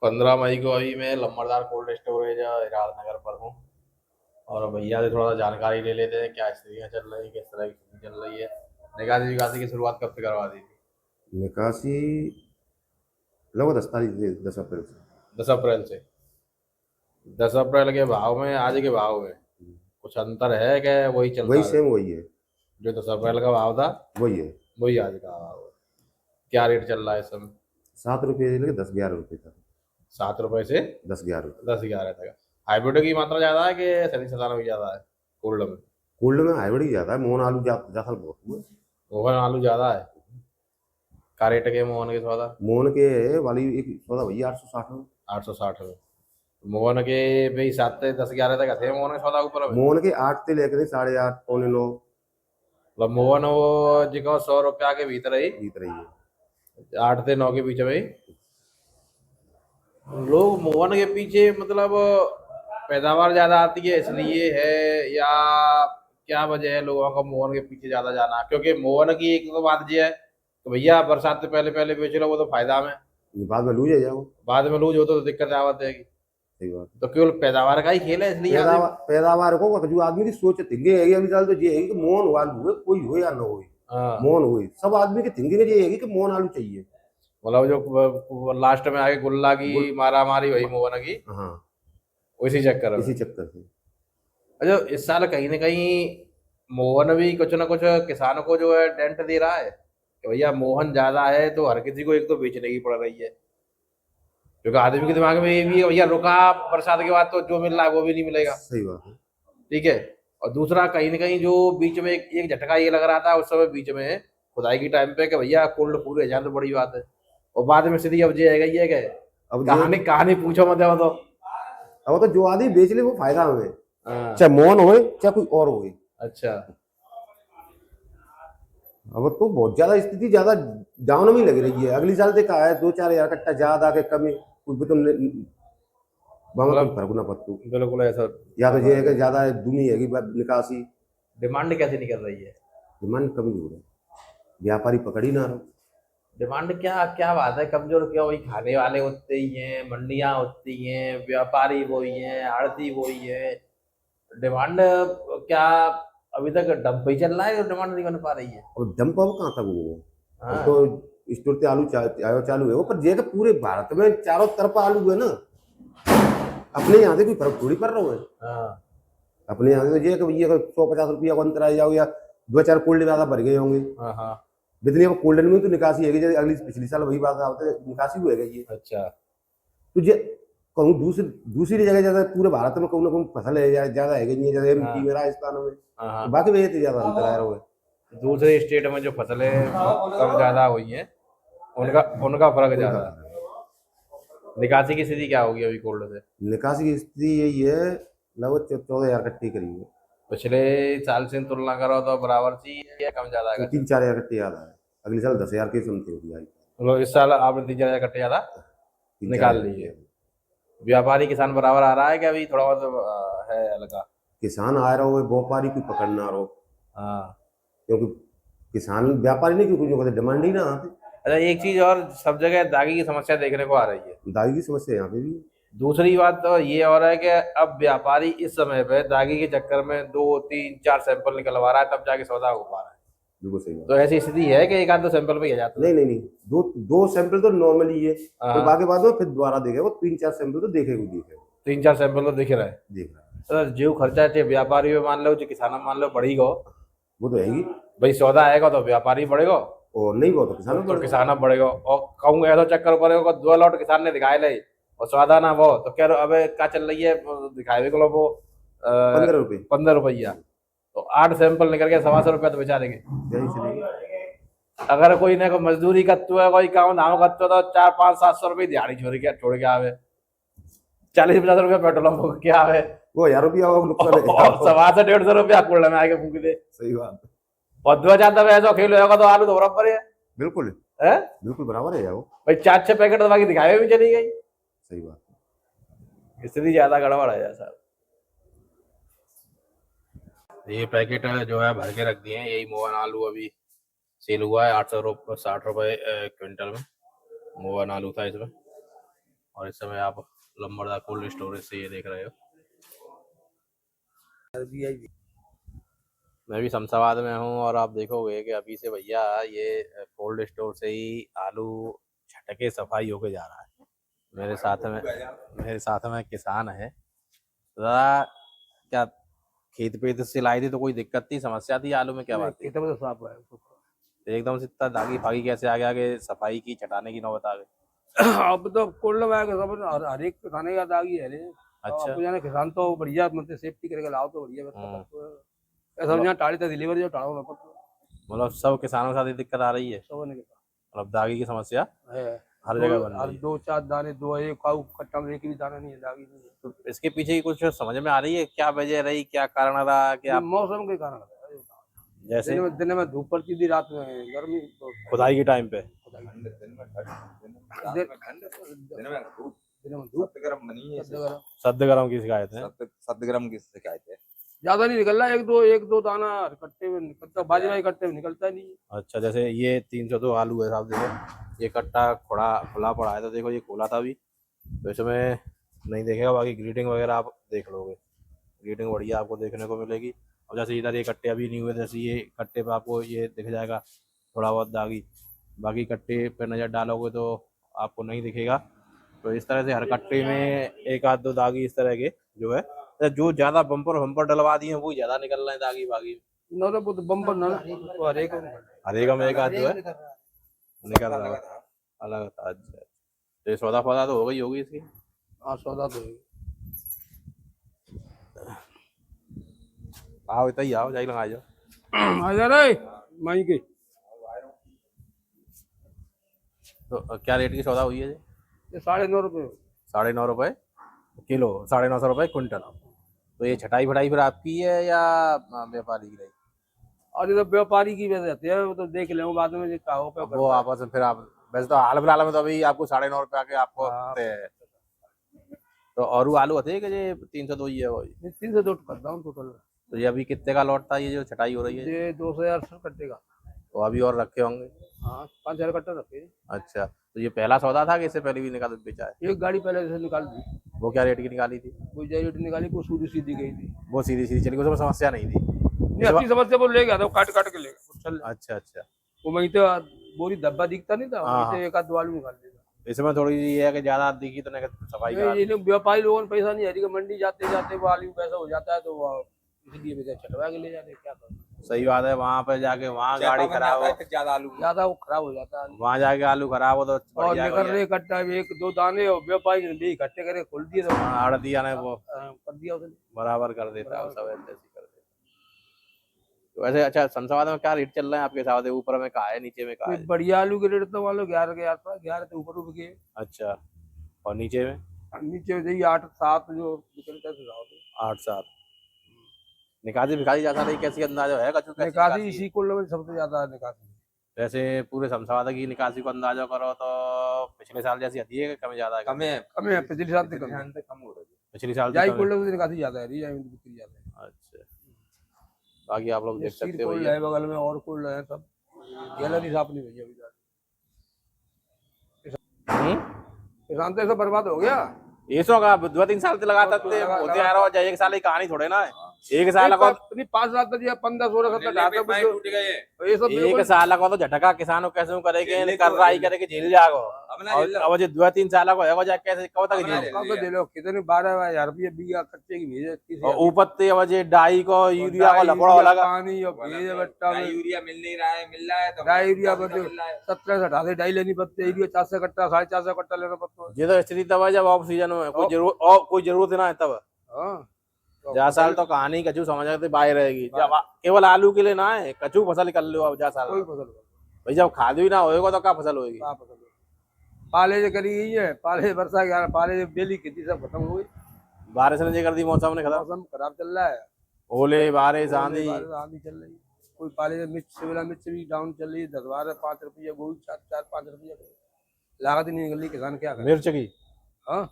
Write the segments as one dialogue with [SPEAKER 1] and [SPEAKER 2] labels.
[SPEAKER 1] 15 मई को अभी मैं लंबरदार कोल्ड स्टोरेज राजनगर पर हूँ। और भैया से थोड़ा जानकारी ले लेते हैं, क्या स्थितियाँ चल रही है, किस तरह की स्थिति चल रही है। निकासी विकासी की शुरुआत कब से करवा दी थी?
[SPEAKER 2] निकासी लगभग 10 तारीख से, 10 अप्रैल से।
[SPEAKER 1] 10 अप्रैल से। 10 अप्रैल के भाव में आज के भाव में कुछ अंतर है क्या? वही चल
[SPEAKER 2] वही
[SPEAKER 1] रहा है
[SPEAKER 2] सेम वही है।
[SPEAKER 1] जो 10 अप्रैल का भाव था,
[SPEAKER 2] वही है।
[SPEAKER 1] वही आज का भाव है। क्या रेट चल रहा है इस समय?
[SPEAKER 2] 7 रुपये से लेकर 10-11 रुपये तक।
[SPEAKER 1] 7 रुपए से
[SPEAKER 2] 10-11 रुपये।
[SPEAKER 1] 10-11 तक। हाइब्रिड की मात्रा ज्यादा है कि सदी सताना भी ज्यादा है कोल्ड में?
[SPEAKER 2] कोल्ड में हाइब्रिड ही जाता है, मोहन आलू जाता बहुत हुआ।
[SPEAKER 1] मोहन आलू ज्यादा है। क्या रेट के मोहन के सौदा?
[SPEAKER 2] मोहन के वाली एक सौदा भैया 860 में।
[SPEAKER 1] 860 में। मोहन के भाई 7 से 10-11 तक थे मोहन के सौदा ऊपर में।
[SPEAKER 2] मोहन के 8 से लेकर 8:30 पौने 9
[SPEAKER 1] मतलब मोहन वो जिको 100 रुपया के भीतर ही,
[SPEAKER 2] जीत रही है।
[SPEAKER 1] 8 से 9 के बीच में ही। लोग मोहन के पीछे मतलब पैदावार ज्यादा आती है इसलिए है, या क्या वजह है लोगों का मोहन के पीछे ज्यादा जाना? क्योंकि मोहन की एक तो बात ये है तो भैया बरसात से पहले पहले बेच लो, वो तो फायदा में।
[SPEAKER 2] ये बाद में लूज है जाओ।
[SPEAKER 1] बाद में लूज हो तो दिक्कत आवत है।
[SPEAKER 2] सही बात है।
[SPEAKER 1] तो केवल पैदावार का ही खेल है इसलिए आदमी।
[SPEAKER 2] पैदावार को जो आदमी की सोच थिंकिंग है अभी साल तो ये है कि मोहन आलू हुए, कोई हो या ना हो,
[SPEAKER 1] हाँ,
[SPEAKER 2] मोहन हुए, सब आदमी की थिंकिंग ये है कि मोहन आलू चाहिए।
[SPEAKER 1] मतलब जो लास्ट में आके गुल्ला की
[SPEAKER 2] गुल
[SPEAKER 1] मारा मारी वही मोहन की,
[SPEAKER 2] हाँ,
[SPEAKER 1] उसी चक्कर में।
[SPEAKER 2] इसी चक्कर से।
[SPEAKER 1] अच्छा, इस साल कहीं ना कहीं मोहन भी कुछ ना कुछ किसानों को जो है डेंट दे रहा है कि भैया मोहन ज्यादा है तो हर किसी को एक तो बेचने की पड़ रही है। क्योंकि आदमी के दिमाग में ये भी है भैया रुका बरसात के बाद तो जो मिल रहा है वो भी नहीं मिलेगा।
[SPEAKER 2] सही बात है।
[SPEAKER 1] ठीक है। और दूसरा कहीं ना कहीं जो बीच में एक झटका ये लग रहा था उस समय बीच में खुदाई की टाइम पे कि भैया कोल्ड पूरे जाए तो बड़ी बात है। और बाद में स्थिति अब ये है ये है
[SPEAKER 2] अब ये
[SPEAKER 1] कहानी कहानी पूछो मत अब तो।
[SPEAKER 2] अब तो जो आदमी बेच ले वो फायदा में,
[SPEAKER 1] हाँ,
[SPEAKER 2] चाहे मोहन होए चाहे कोई और होए।
[SPEAKER 1] अच्छा।
[SPEAKER 2] अब तो बहुत ज्यादा स्थिति ज्यादा डाउन में लग रही है। अगली साल से कहा है 2-4 हजार कट्टा ज्यादा के कमी, कुछ भी तुम वहां कोई
[SPEAKER 1] मतलब
[SPEAKER 2] फर्क ना पड़तो।
[SPEAKER 1] बिल्कुल ऐसा
[SPEAKER 2] या तो
[SPEAKER 1] चल रहा
[SPEAKER 2] ये है
[SPEAKER 1] है
[SPEAKER 2] कि
[SPEAKER 1] अभी।
[SPEAKER 2] ज्यादा दुनी है निकासी,
[SPEAKER 1] डिमांड कैसे निकल रही है?
[SPEAKER 2] डिमांड कम नहीं हो रहा, व्यापारी पकड़ ही ना रहा।
[SPEAKER 1] डिमांड क्या क्या बात है, कमजोर क्यों? वही खाने वाले उतने ही हैं, मंडियां उतनी हैं, व्यापारी वही हैं, आड़ती वही है। डिमांड क्या अभी तक डंप ही चल रहा है, डिमांड नहीं बन पा रही है?
[SPEAKER 2] अब डंप अब कहाँ तक हुआ? अब
[SPEAKER 1] हाँ,
[SPEAKER 2] तो स्टोर पे आलू चालू है वो, पर ये कि पूरे भारत में चारों तरफ आलू है ना। अपने यहाँ से कोई फर्क थोड़ी पड़ रहा है।
[SPEAKER 1] हाँ,
[SPEAKER 2] अपने यहाँ से तो ये 100-50 रुपया को अंतर आ जाओ, या 2-4 कोल्ड ज्यादा भर गए होंगे।
[SPEAKER 1] हाँ, हाँ।
[SPEAKER 2] जितनी अब कोल्ड में तो निकासी है, जैसे अगली पिछली साल वही बात आते निकासी हुएगा ये।
[SPEAKER 1] अच्छा।
[SPEAKER 2] तो ये कहूँ दूसरी दूसरी जगह जैसे पूरे भारत में कहूँ ना कहूँ फसल है ज्यादा है नहीं है, जैसे एमपी
[SPEAKER 1] हाँ,
[SPEAKER 2] में, राजस्थान में।
[SPEAKER 1] हाँ,
[SPEAKER 2] तो
[SPEAKER 1] हाँ।
[SPEAKER 2] बाकी वजह से ज्यादा अंतर आ रहा है।
[SPEAKER 1] दूसरे स्टेट में जो फसलें कम ज्यादा हुई हैं उनका उनका फर्क
[SPEAKER 2] उनका
[SPEAKER 1] ज्यादा है।
[SPEAKER 2] फर्क है।
[SPEAKER 1] निकासी की स्थिति क्या होगी अभी कोल्ड से?
[SPEAKER 2] निकासी की स्थिति यही है, लगभग 14 हजार कट्टी करीब है।
[SPEAKER 1] पिछले साल से तुलना करो तो बराबर सी है या कम ज्यादा
[SPEAKER 2] तो
[SPEAKER 1] है?
[SPEAKER 2] 3-4 हजार कट्टी याद है। अगले साल 10 हजार के समथिंग होगी आई।
[SPEAKER 1] मतलब इस साल आपने 3-4 कट्टे ज्यादा
[SPEAKER 2] 3-4
[SPEAKER 1] निकाल
[SPEAKER 2] हजार
[SPEAKER 1] लिए?
[SPEAKER 2] कट्टी।
[SPEAKER 1] व्यापारी किसान बराबर आ रहा है कि अभी थोड़ा बहुत है हल्का?
[SPEAKER 2] किसान आ रहा हो, व्यापारी कोई पकड़ना रहो,
[SPEAKER 1] हाँ।
[SPEAKER 2] क्योंकि किसान व्यापारी नहीं, क्योंकि जो डिमांड ही ना आती।
[SPEAKER 1] अच्छा, एक चीज और, सब जगह दागी की समस्या देखने को आ रही है।
[SPEAKER 2] दागी की समस्या यहाँ पे भी है।
[SPEAKER 1] दूसरी बात तो ये हो रहा है कि अब व्यापारी इस समय पे दागी के चक्कर में 2-3-4 सैंपल निकलवा रहा है तब जाके सौदा हो पा रहा है।
[SPEAKER 2] बिल्कुल सही बात।
[SPEAKER 1] तो ऐसी स्थिति है कि एक आध दो सैंपल पे ही आ जाता है।
[SPEAKER 2] नहीं नहीं नहीं, दो दो सैंपल तो नॉर्मली है, फिर
[SPEAKER 1] हाँ,
[SPEAKER 2] बाकी बाद में फिर दोबारा देखेगा वो 3-4 सैंपल तो देखेगा।
[SPEAKER 1] 3-4 सैंपल तो दिख रहा है।
[SPEAKER 2] देख रहा है।
[SPEAKER 1] तो जो खर्चा चाहे व्यापारी में मान लो चाहे किसान में मान लो बढ़ेगा।
[SPEAKER 2] वो तो है ही।
[SPEAKER 1] भाई सौदा आएगा तो व्यापारी बढ़ेगा,
[SPEAKER 2] और नहीं हुआ तो किसानों
[SPEAKER 1] तो
[SPEAKER 2] पर।
[SPEAKER 1] किसान बढ़ेगा। और कहूँ ऐसा चक्कर पड़ेगा 2 लॉट किसान ने दिखाए ले और स्वादा ना वो तो क्या अबे क्या चल रही है, दिखाए भी वो
[SPEAKER 2] 15 रुपये।
[SPEAKER 1] 15 रुपया। तो 8 सैंपल निकल गया, 125 रुपया तो बेचा देंगे।
[SPEAKER 2] यही चलेगी।
[SPEAKER 1] अगर कोई ने कोई मजदूरी करते है, कोई काम धाम करते तो 400-500-700 रुपये दिहाड़ी छोड़ के आवे। 40-50 रुपया पेट्रोल पंप क्या आवे।
[SPEAKER 2] वो 1000 रुपया होगा नुकसान है।
[SPEAKER 1] और 125 से 150 रुपया कूड़ में आके फूक दे।
[SPEAKER 2] सही बात है।
[SPEAKER 1] और 2000 ऐसा खेल होगा तो आलू तो बराबर है।
[SPEAKER 2] बिल्कुल।
[SPEAKER 1] हैं?
[SPEAKER 2] बिल्कुल बराबर है यार वो।
[SPEAKER 1] भाई 4-6 पैकेट दवा की दिखाए भी चली गई।
[SPEAKER 2] सही बात
[SPEAKER 1] स्थिति ज्यादा गड़बड़ है सर। ये पैकेट जो है भर के रख दिए हैं, यही मोहन आलू अभी सेल हुआ है 860 रुपये क्विंटल में। मोहन आलू था इसमें। और इस समय आप लंबरदार कोल्ड स्टोरेज से ये देख रहे हो। मैं भी शमशाबाद में हूँ और आप देखोगे कि अभी से भैया ये कोल्ड स्टोर से ही आलू छटके सफाई होके जा रहा है। मेरे साथ में किसान है। तो दादा क्या खेत पे से लाई थी तो कोई दिक्कत थी, समस्या थी आलू में, क्या बात थी?
[SPEAKER 3] तो साफ है
[SPEAKER 1] तो एकदम से इतना दागी फागी कैसे आ गया कि सफाई की, छटाने की नौबत आ गई?
[SPEAKER 3] अब तो कोल्ड में आएगा सब हर एक खाने का दागी है रे।
[SPEAKER 1] अच्छा।
[SPEAKER 3] आपको जाने किसान तो बढ़िया मतलब सेफ्टी करके लाओ तो बढ़िया ऐसा यहाँ टाड़ी तक डिलीवरी जो टाड़ो ना
[SPEAKER 1] मतलब सब किसानों के साथ ये दिक्कत आ रही है,
[SPEAKER 3] सब ने
[SPEAKER 1] मतलब दागी की समस्या
[SPEAKER 3] है
[SPEAKER 1] हर जगह बन
[SPEAKER 3] हर
[SPEAKER 1] रही है।
[SPEAKER 3] 2-4 दाने दो एक खाऊ कट्टा में एक भी दाना नहीं है दागी नहीं है।
[SPEAKER 1] तो इसके पीछे की कुछ समझ में आ रही है, क्या वजह रही, क्या कारण रहा कि
[SPEAKER 3] ये
[SPEAKER 1] आप
[SPEAKER 3] मौसम के कारण है।
[SPEAKER 1] जैसे
[SPEAKER 3] दिन में धूप पड़ती थी, रात में गर्मी तो
[SPEAKER 1] खुदाई के टाइम पे
[SPEAKER 3] दिन में धूप
[SPEAKER 1] सर्द गर्म की शिकायत है?
[SPEAKER 4] सदगरम की शिकायत है।
[SPEAKER 3] ज्यादा नहीं निकल रहा, एक दो दाना कट्टे में निकलता, बाजरा के कट्टे में निकलता नहीं।
[SPEAKER 1] अच्छा, जैसे ये 302 आलू है साहब, देखो ये कट्टा खुला पड़ा है, तो देखो ये खोला था अभी, तो इसमें नहीं देखेगा, बाकी ग्रीटिंग वगैरह आप देख लोगे, ग्रीटिंग बढ़िया आपको देखने को मिलेगी। और जैसे इधर ये कट्टे अभी नहीं हुए, जैसे ये कट्टे पे आपको ये दिख जाएगा थोड़ा बहुत दागी, बाकी कट्टे पे नज़र डालोगे तो आपको नहीं दिखेगा। तो इस तरह से हर कट्टे में एक आध दो दागी इस तरह के जो है, जो ज़्यादा बम्पर डलवा दिए हैं वो ज़्यादा निकल रहे हैं दागी बागी।
[SPEAKER 3] ना तो बम्पर ना तो हर एक
[SPEAKER 1] में एक आध जो है निकल रहा है अलग था। अच्छा, तो ये सौदा फौदा तो हो गई होगी इसकी?
[SPEAKER 3] हाँ सौदा तो
[SPEAKER 1] आओ इतना ही आओ, जाई लगा जाओ।
[SPEAKER 3] आ जा रहे माई के।
[SPEAKER 1] तो क्या रेट की सौदा हुई है जी?
[SPEAKER 3] ये 9.5 रुपये
[SPEAKER 1] 9.5 रुपये किलो, 950 रुपये क्विंटल। तो ये छटाई फटाई फिर आपकी है या व्यापारी की रही?
[SPEAKER 3] और ये तो व्यापारी की वजह से है, वो तो देख ले बाद में काहो पे
[SPEAKER 1] वो आपस में फिर आप वैसे तो हाल फिलहाल में तो अभी आपको 9.5 रुपये के आपको होते हैं। तो और आलू होते हैं कि ये 302 ही है? वो
[SPEAKER 3] 302 करता हूँ टोटल।
[SPEAKER 1] तो ये अभी कितने का लौट था ये जो छटाई हो रही है?
[SPEAKER 3] ये 2,000 कट्टे का।
[SPEAKER 1] तो अभी और रखे होंगे?
[SPEAKER 3] हाँ 5,000 कट्टा रखे।
[SPEAKER 1] अच्छा, तो ये पहला सौदा था कि इससे पहले भी निकाल बेचा है?
[SPEAKER 3] एक गाड़ी पहले से निकाल दी।
[SPEAKER 1] वो क्या रेट की निकाली थी?
[SPEAKER 3] वो रेट निकाली, वो सीधी सीधी गई थी,
[SPEAKER 1] वो सीधी सीधी चली, उसमें समस्या नहीं थी?
[SPEAKER 3] अच्छी समस्या वो ले गया था, वो काट काट के ले गया।
[SPEAKER 1] अच्छा अच्छा,
[SPEAKER 3] वो वहीं तो बोरी धब्बा दिखता नहीं था, वहीं से एक आध आलू निकाल दिया।
[SPEAKER 1] इसमें थोड़ी ये है कि ज्यादा दिखी तो नहीं सफाई का।
[SPEAKER 3] ये व्यापारी लोगों ने पैसा नहीं है, मंडी जाते जाते वो आलू पैसा हो जाता है, तो वो इसलिए बेचा छटवा के ले जाते, क्या करें।
[SPEAKER 1] सही बात है, वहाँ पे जाके वहाँ गाड़ी खराब हो,
[SPEAKER 3] ज्यादा वो खराब हो जाता है,
[SPEAKER 1] वहाँ जाके आलू खराब हो तो
[SPEAKER 3] और निकल रहे कट्टा एक दो दाने, और व्यापारी ने भी इकट्ठे करे खोल दिए तो
[SPEAKER 1] आड़तिया ने वो
[SPEAKER 3] कर दिया उसने
[SPEAKER 1] बराबर कर देता है, सब ऐसे ही कर देता। तो वैसे अच्छा, शमशाबाद में क्या रेट चल रहा है आपके हिसाब से? ऊपर में कहा है, नीचे में कहा है?
[SPEAKER 3] बढ़िया आलू के रेट तो मान लो 11 के आसपास, 11 से ऊपर उठ गए।
[SPEAKER 1] अच्छा, और नीचे में?
[SPEAKER 3] नीचे से 8-7 जो निकलता है
[SPEAKER 1] 8-7। निकासी भिखारी ज्यादा नहीं, कैसी अंदाजा है कचू?
[SPEAKER 3] निकासी इसी कुल में सबसे ज्यादा निकासी।
[SPEAKER 1] वैसे पूरे शमशाबाद की निकासी को अंदाजा करो तो पिछले साल जैसी आती है कि कम ज्यादा है?
[SPEAKER 4] कम है
[SPEAKER 3] पिछले साल से कम
[SPEAKER 4] हो रही है।
[SPEAKER 1] पिछली साल
[SPEAKER 3] जाई कुल में निकासी ज्यादा है, बिक्री ज्यादा है।
[SPEAKER 1] अच्छा, बाकी आप लोग देख सकते हो
[SPEAKER 3] है बगल में और कुल है, सब गैलरी साफ नहीं भैया अभी। किसान तो ऐसा बर्बाद हो गया।
[SPEAKER 1] ये सो का 2-3 साल से लगातार होते आ रहा है, एक साल की कहानी थोड़े ना है। एक साल को
[SPEAKER 3] 5 साल तक 15-16 तक ये सब
[SPEAKER 1] एक साल को तो झटका किसान को कैसे करेंगे, कर रहा ही करेंगे, झेल जाएगा। अब जो 2-3 साल को है कैसे कब तक झेल?
[SPEAKER 3] कितने 12,000 रुपये बीघा कच्चे की भेजे,
[SPEAKER 1] और ऊपर से वजह डाई को यूरिया को लपड़ा लगा,
[SPEAKER 3] पानी और भेजे बट्टा में
[SPEAKER 4] यूरिया मिल नहीं रहा है, मिल रहा है तो
[SPEAKER 3] डाई यूरिया पर 17 से 18 डाई लेनी पड़ती है, यूरिया 400 कट्टा 450 कट्टा लेना पड़ता है।
[SPEAKER 1] ये तो स्थिति तब है जब ऑफ सीजन में कोई जरूरत ना है तब। जा साल तो कहानी कचू समझ आते बाहर रहेगी, जब केवल आलू के लिए ना है, कचू फसल कर लो अब जा साल भाई, जब खाद भी ना होएगा तो क्या फसल होगी?
[SPEAKER 3] पाले जो करी गई है, पाले वर्षा के पाले बेली खेती सब खत्म हो गई,
[SPEAKER 1] बारिश ने कर दी, मौसम ने खत्म,
[SPEAKER 3] मौसम खराब चल रहा है,
[SPEAKER 1] ओले बारिश आंधी
[SPEAKER 3] चल रही है। कोई पाले मिर्च शिमला मिर्च भी डाउन चल रही है, 10-12-5 रुपये, गोभी 4-5 रुपये, लागत ही नहीं निकल रही, किसान क्या करे।
[SPEAKER 1] मिर्च की?
[SPEAKER 3] हाँ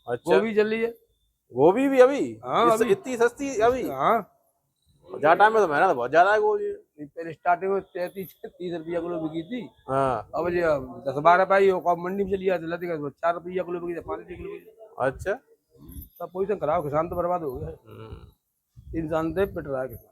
[SPEAKER 1] अच्छा,
[SPEAKER 3] गोभी चल रही है,
[SPEAKER 1] गोभी भी अभी? हाँ, इतनी सस्ती अभी?
[SPEAKER 3] हाँ
[SPEAKER 1] जा टाइम में तो मेहनत बहुत ज्यादा है गोभी।
[SPEAKER 3] पहले स्टार्टिंग में 33-30 रुपया किलो बिकी थी।
[SPEAKER 1] हाँ
[SPEAKER 3] अब ये 10-12 पाई वो कब मंडी में चली जाती लती 4 रुपया किलो बिकी थी, 5 रुपया किलो बिकी।
[SPEAKER 1] अच्छा
[SPEAKER 3] सब पोजीशन खराब, किसान तो बर्बाद हो गया। इंसान से पिट रहा है किसान।